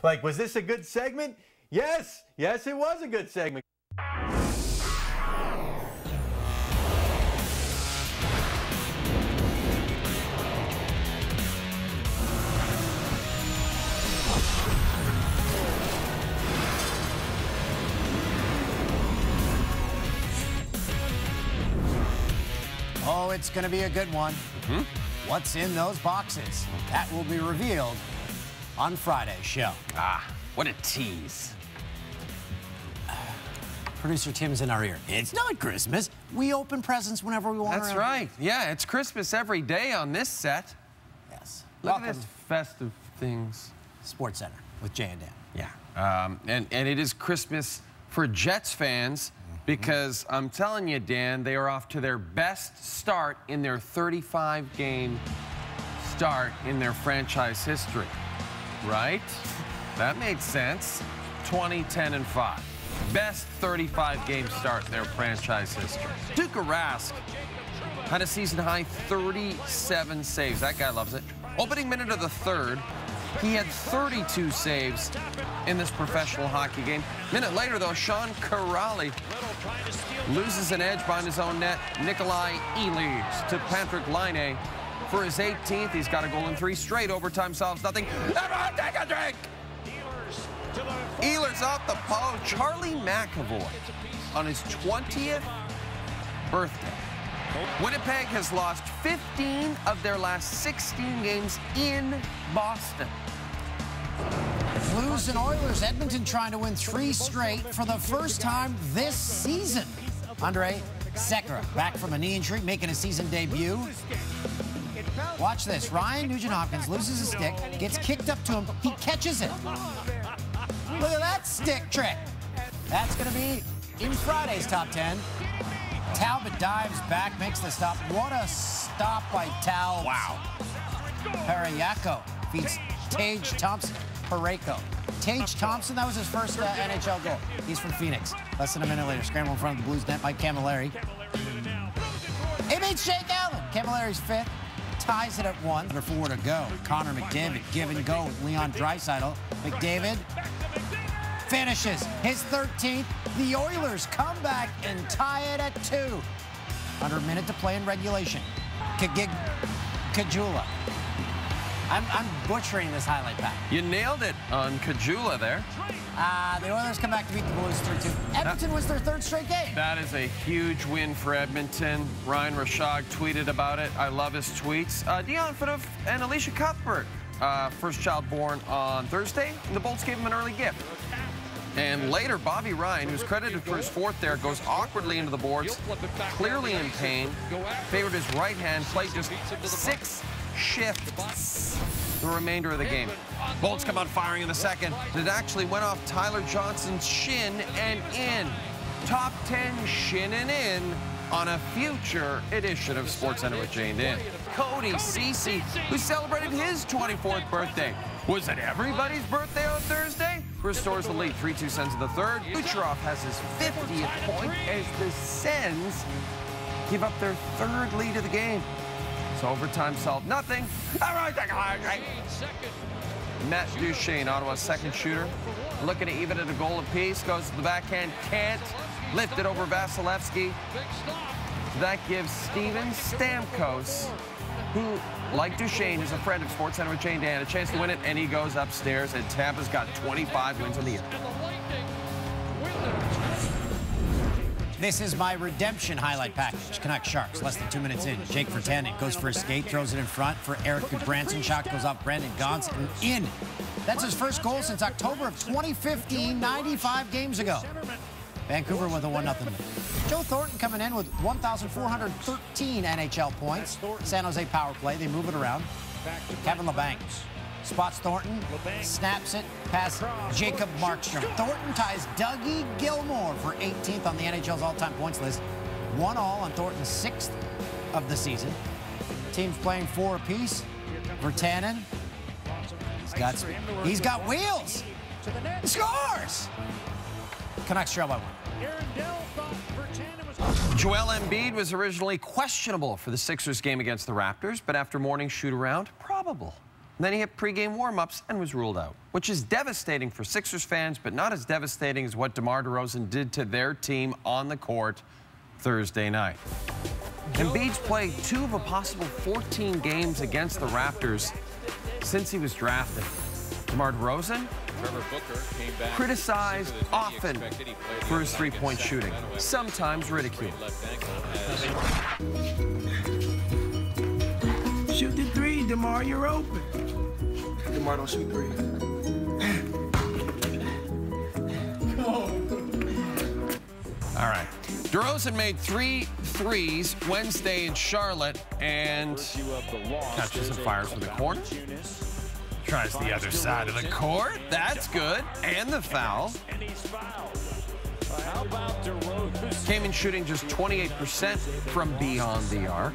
Like, was this a good segment? Yes, yes, it was a good segment. Oh, it's going to be a good one. What's in those boxes? That will be revealed on Friday's show. Ah, what a tease. Producer Tim's in our ear. It's not Christmas. We open presents whenever we want. That's right. Yeah, it's Christmas every day on this set. Yes. Look Welcome at this festive things. Sports Center with Jay and Dan. Yeah, and it is Christmas for Jets fans because I'm telling you, Dan, they are off to their best start in their 35-game start in their franchise history. Right? That made sense. 20-10-5. Best 35-game start in their franchise history. Tuukka Rask had a season-high 37 saves. That guy loves it. Opening minute of the third, he had 32 saves in this professional hockey game. Minute later, though, Sean Kuraly loses an edge behind his own net. Nikolai Ehlers to Patrick Laine for his 18th. He's got a goal in 3 straight. Overtime solves nothing. Everyone take a drink! Ehlers off the post. Charlie McAvoy on his 20th birthday. Winnipeg has lost 15 of their last 16 games in Boston. Blues and Oilers. Edmonton trying to win 3 straight for the first time this season. Andre Sekera back from a knee injury, making a season debut. Watch this. Ryan Nugent-Hopkins loses his stick, gets kicked up to him. He catches it. Look at that stick trick. That's going to be in Friday's top 10. Talbot dives back, makes the stop. What a stop by Tal. Wow. Parayako beats Tage Thompson. Parayko. Tage Thompson, that was his first NHL goal. He's from Phoenix. Less than a minute later, scramble in front of the Blues net by Camilleri. He beats Jake Allen. Camilleri's 5th. Ties it at 1. Under 4 to go. Connor McDavid give and go with Leon Draisaitl. McDavid finishes his 13th. The Oilers come back and tie it at 2. Under a minute to play in regulation. Kajula. I'm butchering this highlight pack. You nailed it on Kajula there. The Oilers come back to beat the Blues 3-2. Edmonton was their 3rd straight game. That is a huge win for Edmonton. Ryan Rishaug tweeted about it. I love his tweets. Dion Phaneuf and Alicia Cuthbert, first child born on Thursday. And the Bolts gave him an early gift. And later, Bobby Ryan, who's credited for his 4th there, goes awkwardly into the boards, clearly in pain. Favored his right hand, played just 6 shifts the remainder of the game. Bolts come out firing in the second. It actually went off Tyler Johnson's shin and in. Top 10 shin and in on a future edition of SportsCenter with Jay and Dan. Cody Ceci, who celebrated his 24th birthday. Was it everybody's birthday on Thursday? Restores the lead, 3-2 Sens in the third. Kucherov has his 50th point as the Sens give up their 3rd lead of the game. So overtime solved nothing. Matt Duchene, Ottawa's 2nd shooter. Looking to even it a goal apiece. Goes to the backhand. Can't. Lift it over Vasilevsky. That gives Steven Stamkos, who, like Duchene, is a friend of SportsCenter with Jay and Dan, a chance to win it, and he goes upstairs, and Tampa's got 25 wins in the year. This is my redemption highlight package. Canucks Sharks, less than 2 minutes in. Jake Virtanen goes for a skate, throws it in front for Eric Goodbranson. Shot goes off Brandon Gaunce and in. That's his first goal since October of 2015, 95 games ago. Vancouver with a 1-0 lead. Joe Thornton coming in with 1,413 NHL points. San Jose power play. They move it around. Kevin Labanc spots Thornton, snaps it past Jacob Markstrom. Thornton ties Dougie Gilmour for 18th on the NHL's all-time points list. 1-all on Thornton's 6th of the season. Teams playing 4 apiece. Virtanen, he's got wheels. He scores! Canucks trail by 1. Joel Embiid was originally questionable for the Sixers game against the Raptors, but after morning shoot-around, probable. Then he hit pregame warm-ups and was ruled out, which is devastating for Sixers fans, but not as devastating as what DeMar DeRozan did to their team on the court Thursday night. Embiid's played 2 of a possible 14 games against the Raptors since he was drafted. DeMar DeRozan, criticized often for his three-point shooting, sometimes ridiculed. Shoot the three, DeMar, you're open. DeMar don't shoot three. All right. DeRozan made 3 threes Wednesday in Charlotte and catches and fires from the corner. Tries the other side of the court. That's good. And the foul. Came in shooting just 28% from beyond the arc.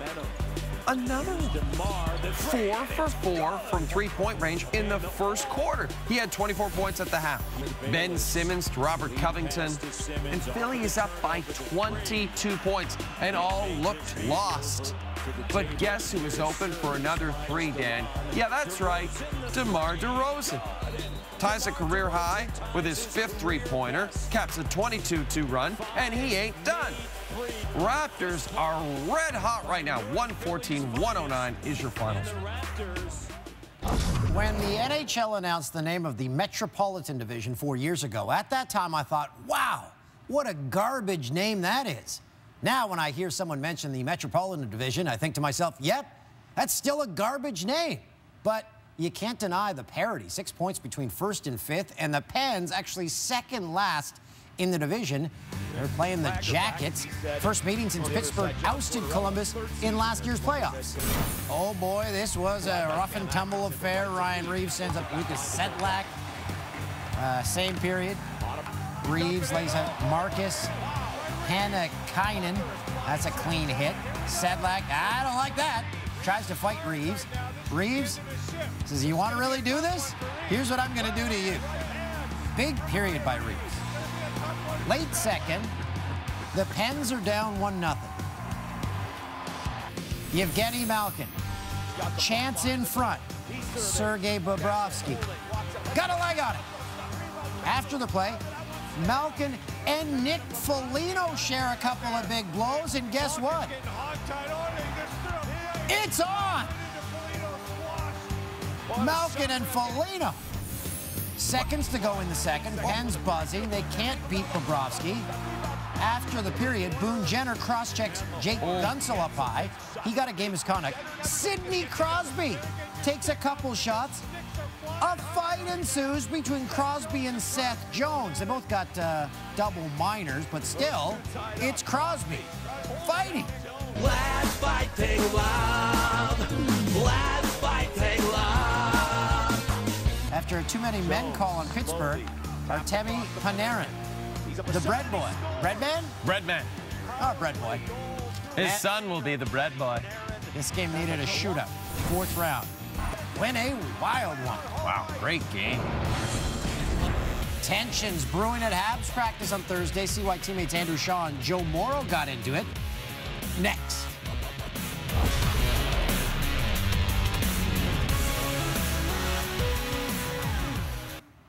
Another one. 4 for 4 from three-point range in the first quarter. He had 24 points at the half. Ben Simmons to Robert Covington. And Philly is up by 22 points. And all looked lost. But guess who was open for another 3, Dan? Yeah, that's right. DeMar DeRozan. Ties a career high with his 5th three-pointer, caps a 22-2 run, and he ain't done. Raptors are red hot right now. 114-109 is your final score. When the NHL announced the name of the Metropolitan Division 4 years ago, at that time I thought, wow, what a garbage name that is. Now when I hear someone mention the Metropolitan Division, I think to myself, yep, that's still a garbage name. But you can't deny the parity. 6 points between 1st and 5th, and the Pens actually 2nd last in the division. They're playing the Jackets. First meeting since Pittsburgh ousted Columbus in last year's playoffs. Oh boy, this was a rough and tumble affair. Ryan Reeves sends up Lucas Sedlak. Same period. Reeves lays out Marcus Hannakainen. That's a clean hit. Sedlak, I don't like that. Tries to fight Reeves. Reeves says, you want to really do this? Here's what I'm going to do to you. Big period by Reeves. Late second, the Pens are down 1-0. Yevgeny Malkin. Chance in front. Sergei Bobrovsky. Got a leg on it. After the play, Malkin and Nick Foligno share a couple of big blows, and guess what? It's on! Malkin and Foligno. Seconds to go in the second. Pens buzzing. They can't beat Bobrovsky. After the period, Boone Jenner cross-checks Jake Gunsel up high. He got a game misconduct. Sidney Crosby takes a couple shots. A fight ensues between Crosby and Seth Jones. They both got double minors, but still, it's Crosby fighting. Let's fight, take love. Let's fight, take love. After a too many men call on Pittsburgh, Artemi Panarin, the bread boy. Bread man? Bread man. Oh, bread boy. His son will be the bread boy. This game needed a shootout. 4th round. Win a wild one. Wow, great game. Tensions brewing at Habs practice on Thursday. See why teammates Andrew Shaw and Joe Morrow got into it. Next.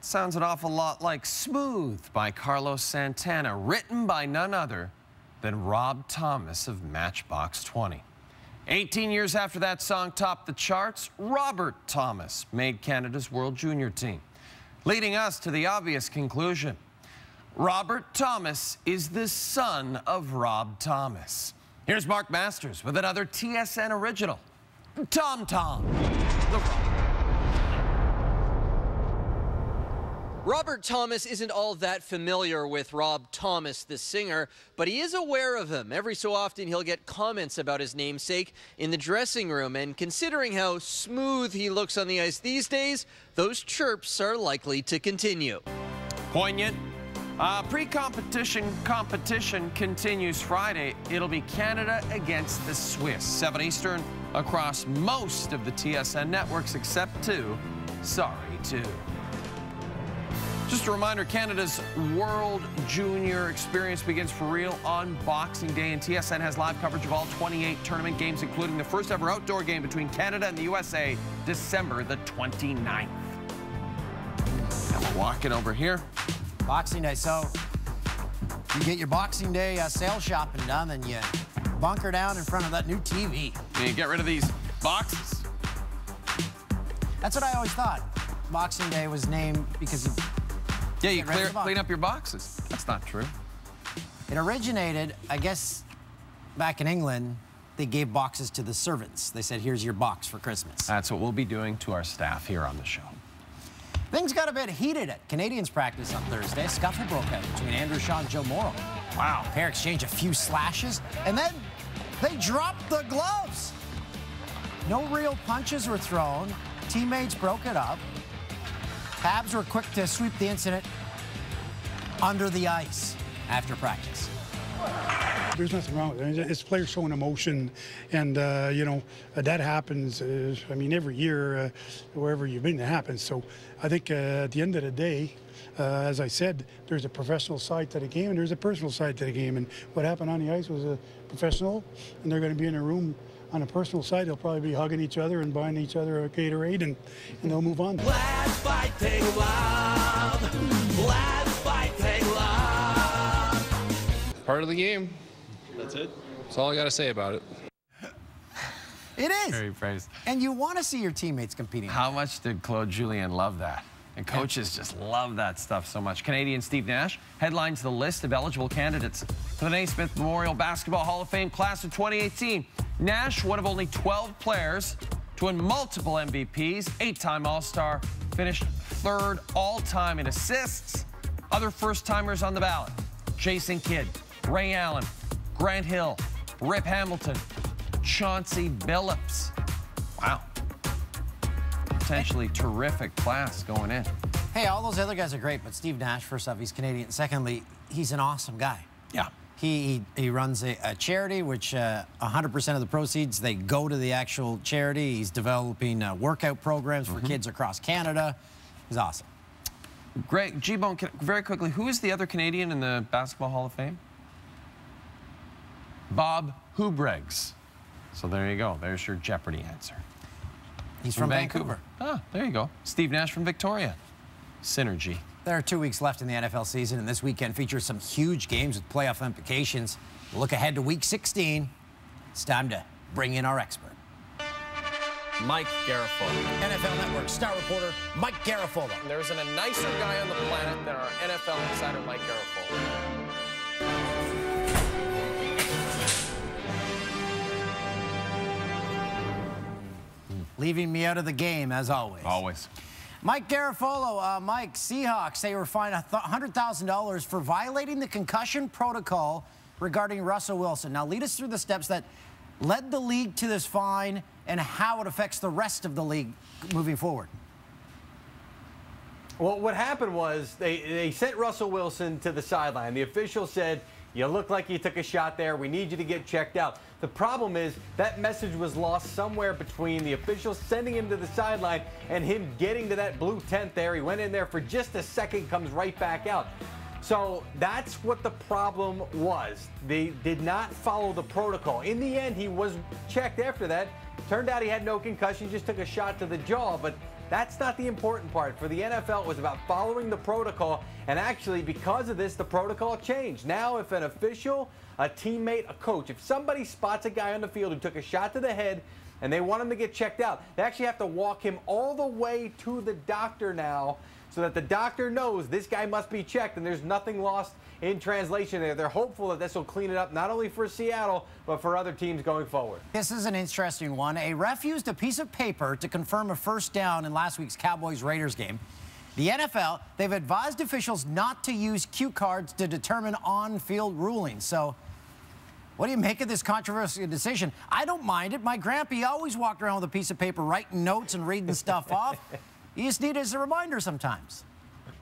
Sounds an awful lot like Smooth by Carlos Santana, written by none other than Rob Thomas of Matchbox 20. 18 years after that song topped the charts, Robert Thomas made Canada's World Junior team, leading us to the obvious conclusion. Robert Thomas is the son of Rob Thomas. Here's Mark Masters with another TSN original, Tom Tom. Robert Thomas isn't all that familiar with Rob Thomas, the singer, but he is aware of him. Every so often he'll get comments about his namesake in the dressing room, and considering how smooth he looks on the ice these days, those chirps are likely to continue. Poignant. Pre-competition competition continues Friday. It'll be Canada against the Swiss, 7 Eastern, across most of the TSN networks except 2. Sorry, 2. Just a reminder, Canada's World Junior experience begins for real on Boxing Day, and TSN has live coverage of all 28 tournament games, including the first ever outdoor game between Canada and the USA, December the 29th. Now we're walking over here. Boxing Day. So you get your Boxing Day sale shopping done, and you bunker down in front of that new TV. You get rid of these boxes. That's what I always thought. Boxing Day was named because you clean up your boxes. That's not true. It originated, I guess, back in England. They gave boxes to the servants. They said, here's your box for Christmas. That's what we'll be doing to our staff here on the show. Things got a bit heated at Canadians practice on Thursday. A scuffle broke out between Andrew Shaw and Joe Morrow. Wow. The pair exchanged a few slashes, and then they dropped the gloves. No real punches were thrown. Teammates broke it up. Habs were quick to sweep the incident under the ice after practice. There's nothing wrong with it. It's players showing emotion, and you know, that happens. I mean, every year, wherever you've been, it happens. So I think at the end of the day, as I said, there's a professional side to the game and there's a personal side to the game. And what happened on the ice was a professional, and they're going to be in a room. On a personal side, they'll probably be hugging each other and buying each other a Gatorade, and they'll move on. Let's fight, take love. Let's fight, take love. Part of the game. That's it. That's all I got to say about it. It is. Very praised. And you want to see your teammates competing. How much did Claude Julien love that? And coaches just love that stuff so much. Canadian Steve Nash headlines the list of eligible candidates for the Naismith Memorial Basketball Hall of Fame class of 2018. Nash, one of only 12 players to win multiple MVPs, 8-time All-Star, finished 3rd all-time in assists. Other first-timers on the ballot: Jason Kidd, Ray Allen, Grant Hill, Rip Hamilton, Chauncey Billups. Wow. Potentially terrific class going in. Hey, all those other guys are great, but Steve Nash, first off, he's Canadian. Secondly, he's an awesome guy. Yeah. He runs a charity, which 100% of the proceeds, they go to the actual charity. He's developing workout programs for kids across Canada. He's awesome. Great. G-Bone, very quickly, who is the other Canadian in the Basketball Hall of Fame? Bob Hubregs. So there you go. There's your Jeopardy answer. He's from Vancouver. Ah, there you go. Steve Nash from Victoria. Synergy. There are 2 weeks left in the NFL season, and this weekend features some huge games with playoff implications. We'll look ahead to Week 16. It's time to bring in our expert. Mike Garafolo. NFL Network star reporter Mike Garafolo. There isn't a nicer guy on the planet than our NFL insider Mike Garafolo. Leaving me out of the game, as always. Always. Mike Garafolo, Mike, Seahawks, they were fined $100,000 for violating the concussion protocol regarding Russell Wilson. Now, lead us through the steps that led the league to this fine and how it affects the rest of the league moving forward. Well, what happened was they sent Russell Wilson to the sideline. The official said, you look like you took a shot there. We need you to get checked out. The problem is that message was lost somewhere between the officials sending him to the sideline and him getting to that blue tent there. He went in there for just a second, comes right back out. So that's what the problem was. They did not follow the protocol. In the end, he was checked after that. Turned out he had no concussion, just took a shot to the jaw, but that's not the important part. For the NFL, it was about following the protocol, and actually, because of this, the protocol changed. Now, if an official, a teammate, a coach, if somebody spots a guy on the field who took a shot to the head and they want him to get checked out, they actually have to walk him all the way to the doctor now so that the doctor knows this guy must be checked, and there's nothing lost in translation there. They're hopeful that this will clean it up not only for Seattle, but for other teams going forward. This is an interesting one. A ref used a piece of paper to confirm a first down in last week's Cowboys-Raiders game. The NFL, they've advised officials not to use cue cards to determine on-field rulings. So what do you make of this controversial decision? I don't mind it. My grandpa always walked around with a piece of paper writing notes and reading stuff off. You just need it as a reminder sometimes.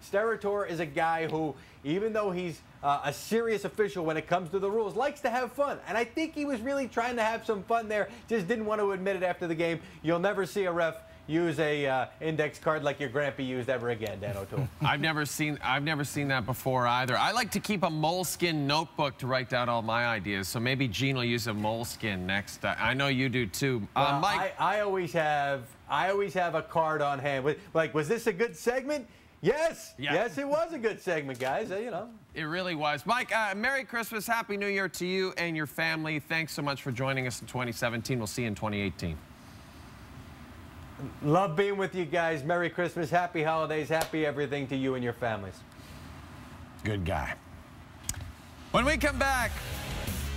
Steratore is a guy who, even though he's a serious official when it comes to the rules, likes to have fun. And I think he was really trying to have some fun there, just didn't want to admit it after the game. You'll never see a ref use a index card like your grandpa used ever again, Dan O'Toole. I've never seen that before either. I like to keep a moleskin notebook to write down all my ideas, so maybe Gene will use a moleskin next. I know you do too. Well, Mike, I always have a card on hand. Like, was this a good segment? Yes. Yeah. Yes, it was a good segment, guys. You know. it really was. Mike, Merry Christmas, Happy New Year to you and your family. Thanks so much for joining us in 2017. We'll see you in 2018. Love being with you guys. Merry Christmas, happy holidays, happy everything to you and your families. Good guy. When we come back,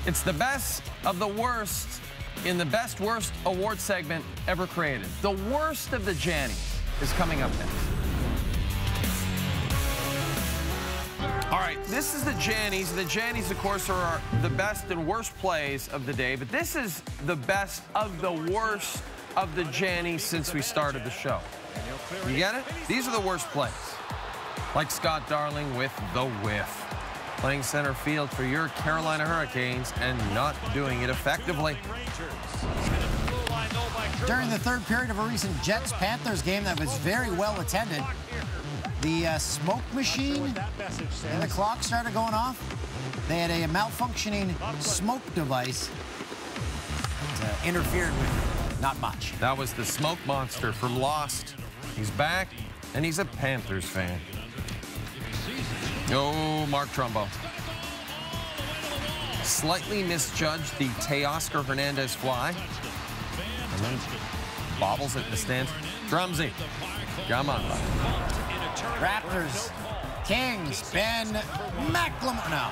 it's the best of the worst in the Best Worst Award segment ever created. The worst of the Jannies is coming up next. All right, this is the Jannies. The Jannies, of course, are the best and worst plays of the day, but this is the best of the worst of the Jannies since we started the show. You get it? These are the worst plays. Like Scott Darling with the whiff. Playing center field for your Carolina Hurricanes and not doing it effectively. During the third period of a recent Jets-Panthers game that was very well attended, the smoke machine and the clock started going off. They had a malfunctioning smoke device that interfered with not much. That was the smoke monster from Lost. He's back, and he's a Panthers fan. Oh, Mark Trumbo. Slightly misjudged the Teoscar Hernandez fly. And then bobbles at the stand. Drumsy, come on. Raptors, Kings, Ben McLemore. No.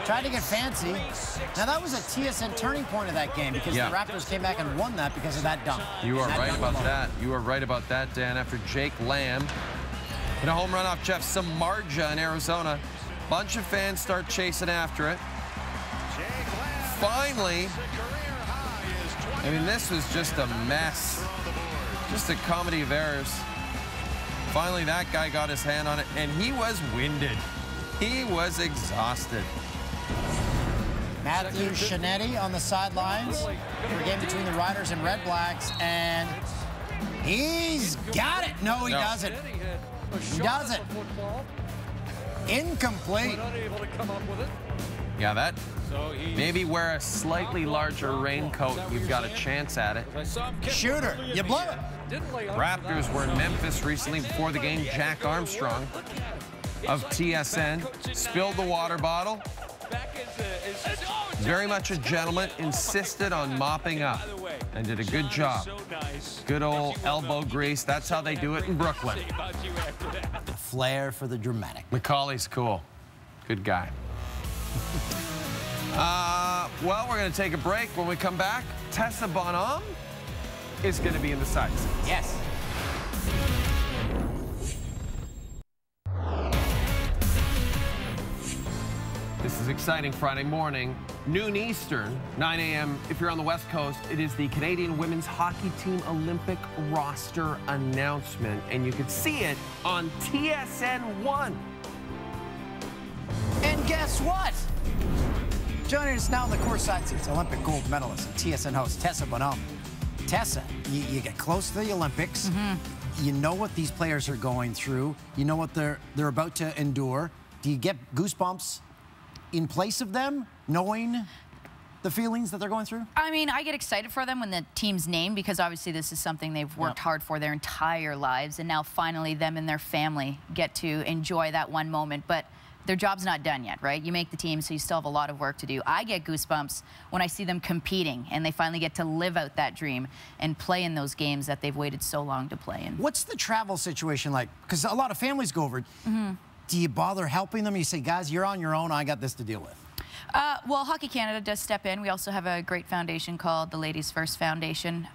Tried to get fancy. Now, that was a TSN turning point of that game because the Raptors came back and won that because of that dunk. You are right about that. You are right about that, Dan. After Jake Lamb hit a home run off Jeff Samardzija in Arizona, bunch of fans start chasing after it. Finally, I mean, this was just a mess. Just a comedy of errors. Finally, that guy got his hand on it, and he was winded. He was exhausted. Matthew Shinetti on the sidelines for a game between the Riders and Red Blacks, and he's got it. No, he doesn't. He doesn't. Incomplete. Yeah, that. Maybe wear a slightly larger raincoat. You've got a chance at it. Shooter, you blow it. Raptors were in Memphis recently before the game. Jack Armstrong of TSN spilled the water bottle. Very much a gentleman, insisted on mopping up and did a good job. Good old elbow grease. That's how they do it in Brooklyn. The flair for the dramatic. Macaulay's cool. Good guy. Well, we're going to take a break. When we come back, Tessa Bonhomme is going to be in the side seats. Yes. This is exciting Friday morning, noon Eastern, 9 a.m. If you're on the West Coast, it is the Canadian women's hockey team Olympic roster announcement, and you can see it on TSN1. And guess what? Joining us now in the courtside seats, Olympic gold medalist and TSN host Tessa Bonhomme. Tessa, you get close to the Olympics. You know what these players are going through. You know what they're about to endure. Do you get goosebumps in place of them, knowing the feelings that they're going through? I mean, I get excited for them when the team's named because obviously this is something they've worked hard for their entire lives, and now finally them and their family get to enjoy that one moment. But their job's not done yet, right? You make the team, so you still have a lot of work to do. I get goosebumps when I see them competing and they finally get to live out that dream and play in those games that they've waited so long to play in. What's the travel situation like? Because a lot of families go over. Do you bother helping them? You say, guys, you're on your own. I got this to deal with. Well, Hockey Canada does step in. We also have a great foundation called the Ladies First Foundation.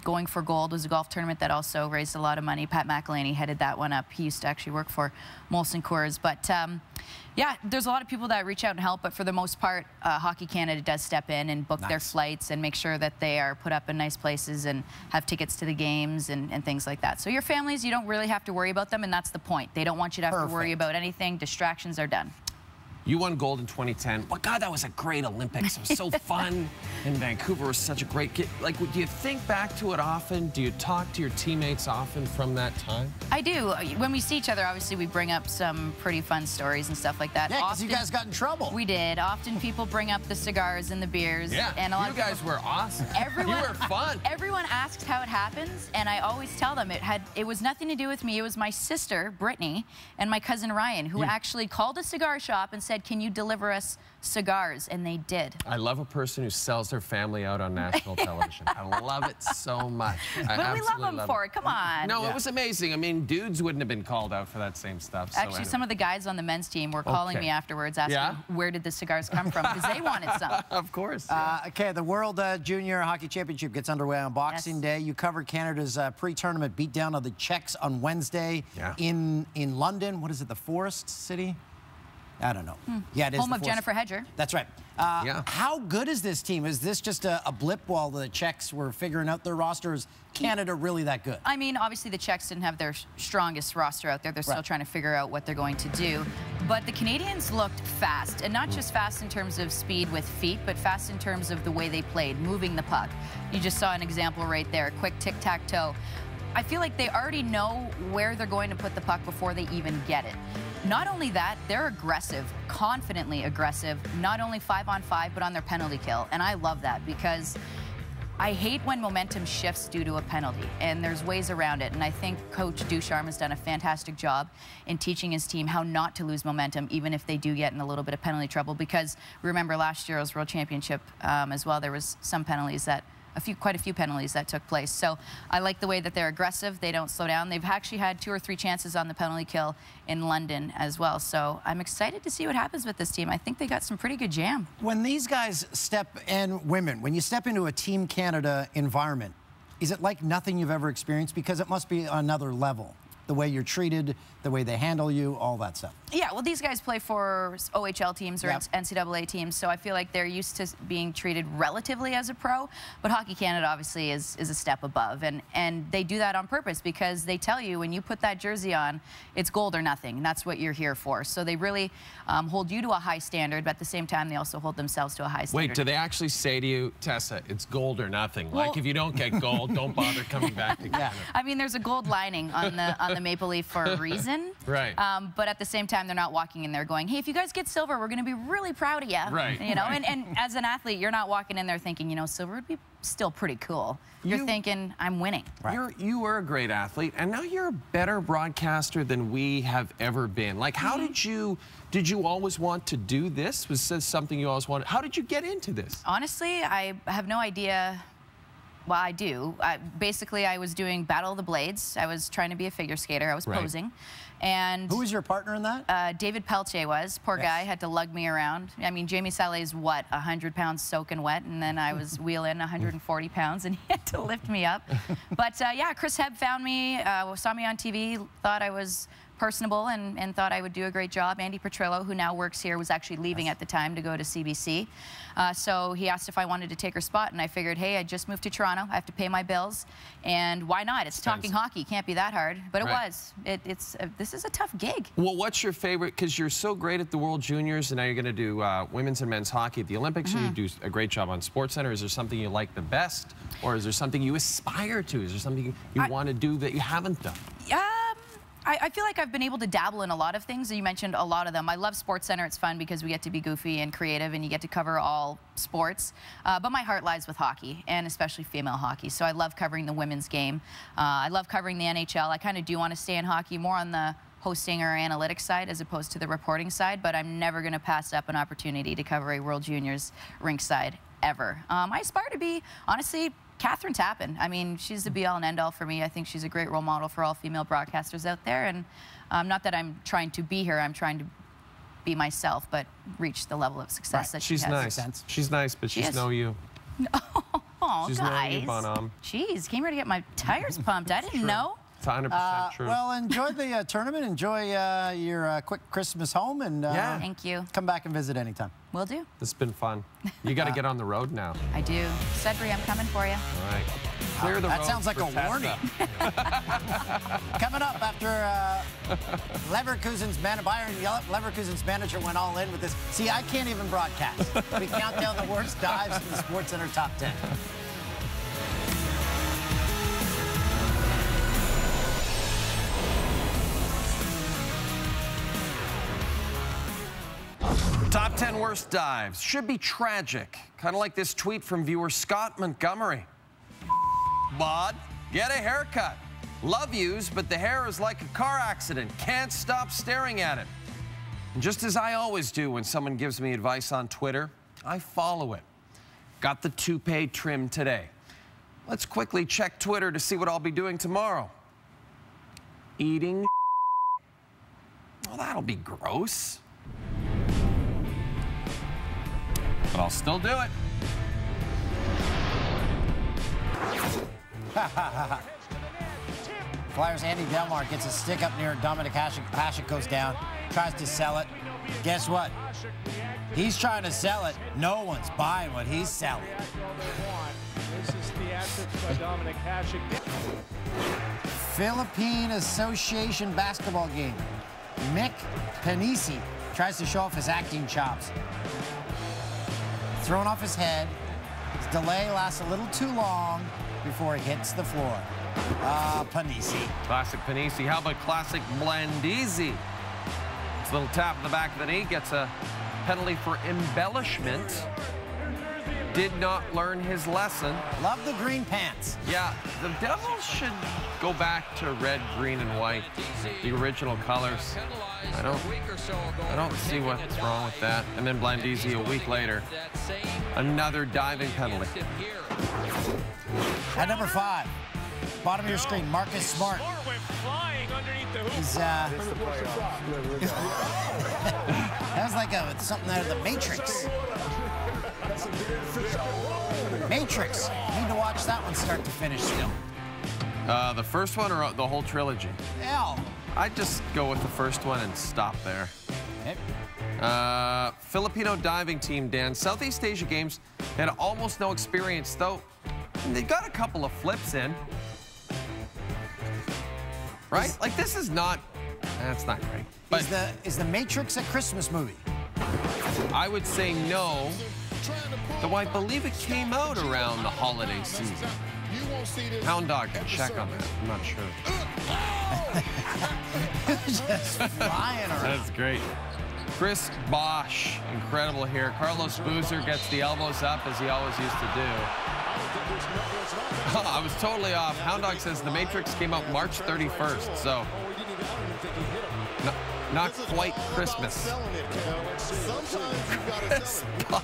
Going for Gold was a golf tournament that also raised a lot of money. Pat McElhaney headed that one up. He used to actually work for Molson Coors. But yeah, there's a lot of people that reach out and help, but for the most part, Hockey Canada does step in and book their flights and make sure that they are put up in nice places and have tickets to the games and things like that. So your families, you don't really have to worry about them, and that's the point. They don't want you to have to worry about anything. Distractions are done. You won gold in 2010. Well, God, that was a great Olympics. It was so fun. And Vancouver was such a great kid. Like, do you think back to it often? Do you talk to your teammates often from that time? I do. When we see each other, obviously, we bring up some pretty fun stories and stuff like that. Yeah, because you guys got in trouble. We did. Often people bring up the cigars and the beers. Yeah, and a lot you of guys were awesome. You were fun. Everyone asks how it happens, and I always tell them it was nothing to do with me. It was my sister, Brittany, and my cousin Ryan, who actually called a cigar shop and said, "Can you deliver us cigars?" And they did. I love a person who sells their family out on national television. I love it so much. But we love them for it. Come on. No, it was amazing. I mean, dudes wouldn't have been called out for that same stuff. So Actually, some of the guys on the men's team were calling me afterwards, asking where did the cigars come from, because they wanted some. Of course. Okay, the World Junior Hockey Championship gets underway on Boxing Day. You covered Canada's pre-tournament beatdown of the Czechs on Wednesday in London. What is it, the Forest City? I don't know. Yeah, it is. Home of Jennifer Hedger. That's right. How good is this team? Is this just a blip while the Czechs were figuring out their roster? Is Canada really that good? I mean, obviously the Czechs didn't have their strongest roster out there. They're still trying to figure out what they're going to do. But the Canadians looked fast, and not just fast in terms of speed with feet, but fast in terms of the way they played, moving the puck. You just saw an example right there, quick tic-tac-toe. I feel like they already know where they're going to put the puck before they even get it. Not only that, they're aggressive, confidently aggressive, not only 5-on-5, but on their penalty kill. And I love that, because I hate when momentum shifts due to a penalty, and there's ways around it. And I think Coach Ducharme has done a fantastic job in teaching his team how not to lose momentum, even if they do get in a little bit of penalty trouble. Because remember last year's World Championship as well, there was some penalties that quite a few penalties that took place. So I like the way that they're aggressive. They don't slow down. They've actually had 2 or 3 chances on the penalty kill in London as well. So I'm excited to see what happens with this team. I think they got some pretty good jam. When these guys and women, when you step into a Team Canada environment, is it like nothing you've ever experienced? Because it must be another level. The way you're treated, the way they handle you, all that stuff. Yeah, well, these guys play for OHL teams or NCAA teams, so I feel like they're used to being treated relatively as a pro. But Hockey Canada obviously is a step above, and they do that on purpose, because they tell you when you put that jersey on, it's gold or nothing, and that's what you're here for. So they really hold you to a high standard, but at the same time, they also hold themselves to a high standard. Wait, do they actually say to you, Tessa, it's gold or nothing? Well, like, if you don't get gold, don't bother coming back to Canada. I mean, there's a gold lining on the maple leaf for a reason. Right. But at the same time, they're not walking in there going, hey, if you guys get silver, we're going to be really proud of you. Right. You know, and as an athlete, you're not walking in there thinking, you know, silver would be still pretty cool. You're thinking, I'm winning. Right. You were a great athlete, and now you're a better broadcaster than we have ever been. Like, how did you always want to do this? Was this something you always wanted? How did you get into this? Honestly, I have no idea. Well, I do. Basically, I was doing Battle of the Blades. I was trying to be a figure skater. I was posing. And who was your partner in that? David Pelche was. Poor guy, had to lug me around. I mean, Jamie Sallé's, what, 100 pounds soaking wet, and then I was wheeling 140 pounds, and he had to lift me up. But, yeah, Chris Hebb found me, saw me on TV, thought I was personable and thought I would do a great job. Andy Petrillo, who now works here, was actually leaving at the time to go to CBC. So he asked if I wanted to take her spot, and I figured, hey, I just moved to Toronto. I have to pay my bills, and why not? It's talking hockey. Can't be that hard. But it was. This is a tough gig. Well, what's your favorite? Because you're so great at the World Juniors, and now you're going to do women's and men's hockey at the Olympics, and you do a great job on SportsCenter. Is there something you like the best, or is there something you aspire to? Is there something you want to do that you haven't done? I feel like I've been able to dabble in a lot of things. You mentioned a lot of them. I love SportsCenter. It's fun because we get to be goofy and creative, and you get to cover all sports. But my heart lies with hockey, and especially female hockey. So I love covering the women's game. I love covering the NHL. I kind of do want to stay in hockey more on the hosting or analytics side as opposed to the reporting side, but I'm never going to pass up an opportunity to cover a World Juniors rink side ever. I aspire to be, honestly, Catherine Tappan. I mean, she's the be-all and end-all for me. I think she's a great role model for all female broadcasters out there. And not that I'm trying to be her, I'm trying to be myself, but reach the level of success that she has. She's nice. She's nice, but she's no you. Oh, she's guys. no you, Bonhomme. Jeez, came here to get my tires pumped. I didn't know. It's 100% true. Well, enjoy the tournament. Enjoy your quick Christmas home, and thank you. Come back and visit anytime. Will do. This has been fun. You got to get on the road now. I do. Sudbury, I'm coming for you. All right. Clear the that road sounds like for a warning. Coming up after Leverkusen's Bayern Leverkusen's manager went all in with this. See, I can't even broadcast. We count down the worst dives in the SportsCenter Top 10. Top 10 worst dives. Should be tragic. Kind of like this tweet from viewer Scott Montgomery. Bod, get a haircut. Love yous, but the hair is like a car accident. Can't stop staring at it. And just as I always do when someone gives me advice on Twitter, I follow it. Got the toupee trim today. Let's quickly check Twitter to see what I'll be doing tomorrow. Eating. Well, that'll be gross. But I'll still do it. Flyers' Andy Delmar gets a stick up near Dominik Hasek goes down, tries to sell it. Guess what? He's trying to sell it. No one's buying what he's selling. This is theatrics by Dominik Hasek. Philippine Association basketball game. Mick Panisi tries to show off his acting chops. Thrown off his head. His delay lasts a little too long before he hits the floor. Panisi. Classic Panisi. How about classic Blandisi? This little tap in the back of the knee gets a penalty for embellishment. Did not learn his lesson. Love the green pants. Yeah, the Devils should go back to red, green, and white, the original colors. I don't see what's wrong with that. And then Blandisi a week later, another diving penalty. At number 5, bottom of your screen, Marcus Smart. He's that was like something out of the Matrix. Matrix. Need to watch that one start to finish still. The first one or the whole trilogy? Yeah. I'd just go with the first one and stop there. Okay. Filipino diving team, Dan. Southeast Asia Games had almost no experience, though. They got a couple of flips in. Right? Like, this is not... That's not great. But is the Matrix a Christmas movie? I would say no. Though I believe it came out around the holiday season. Hound Dog can check on that. I'm not sure. Just flying around. That's great. Chris Bosch, incredible here. Carlos Boozer gets the elbows up as he always used to do. I was totally off. Hound Dog says The Matrix came out March 31st, so not quite Christmas. Chris Bosch.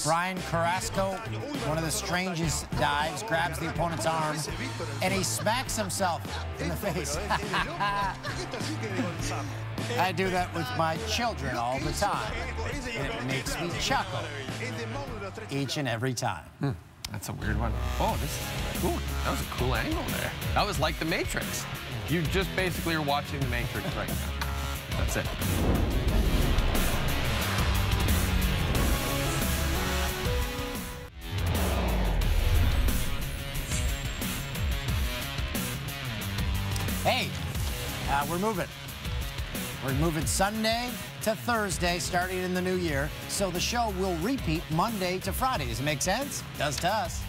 Brian Carrasco, one of the strangest dives, grabs the opponent's arm, and he smacks himself in the face. I do that with my children all the time, and it makes me chuckle each and every time. That's a weird one. Oh, this is cool. That was a cool angle there. That was like The Matrix. You just basically are watching The Matrix right now. That's it. Hey, we're moving. We're moving Sunday to Thursday, starting in the new year. So the show will repeat Monday to Friday. Does it make sense? Does to us.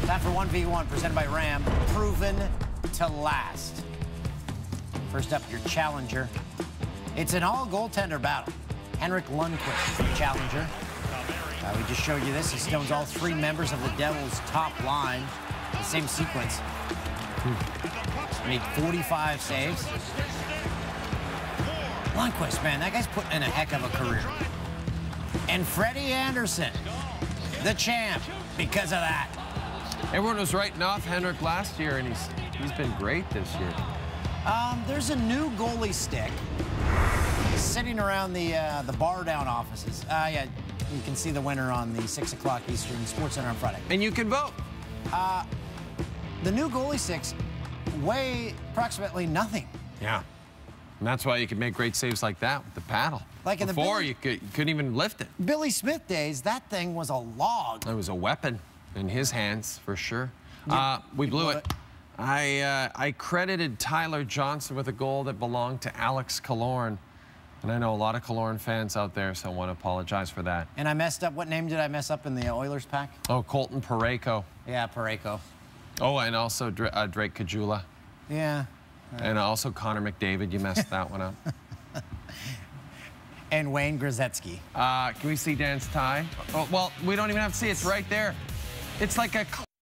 Time for 1v1, presented by Ram, proven to last. First up, your challenger. It's an all-goaltender battle. Henrik Lundqvist is the challenger. We just showed you this. He stones all 3 members of the Devils' top line. The same sequence. Made 45 saves. Lundqvist, man, that guy's putting in a heck of a career. And Freddie Anderson, the champ, because of that. Everyone was writing off Henrik last year, and he's been great this year. There's a new goalie stick sitting around the bar down offices. Yeah, you can see the winner on the 6 o'clock Eastern SportsCenter on Friday. And you can vote. The new goalie sticks weigh approximately nothing. Yeah. And that's why you can make great saves like that with the paddle. Like in Before, you couldn't even lift it. Billy Smith days, that thing was a log. It was a weapon in his hands, for sure. Yeah, we blew it. I credited Tyler Johnson with a goal that belonged to Alex Killorn. And I know a lot of Killorn fans out there, so I want to apologize for that. And I messed up. What name did I mess up in the Oilers pack? Oh, Colton Parayko. Yeah, Parayko. Oh, and also Drake Caggiula. Yeah. And also Connor McDavid. You messed that one up. And Wayne Grzelcyk. Can we see Dan's tie? Oh, well, we don't even have to see it. It's right there. It's like a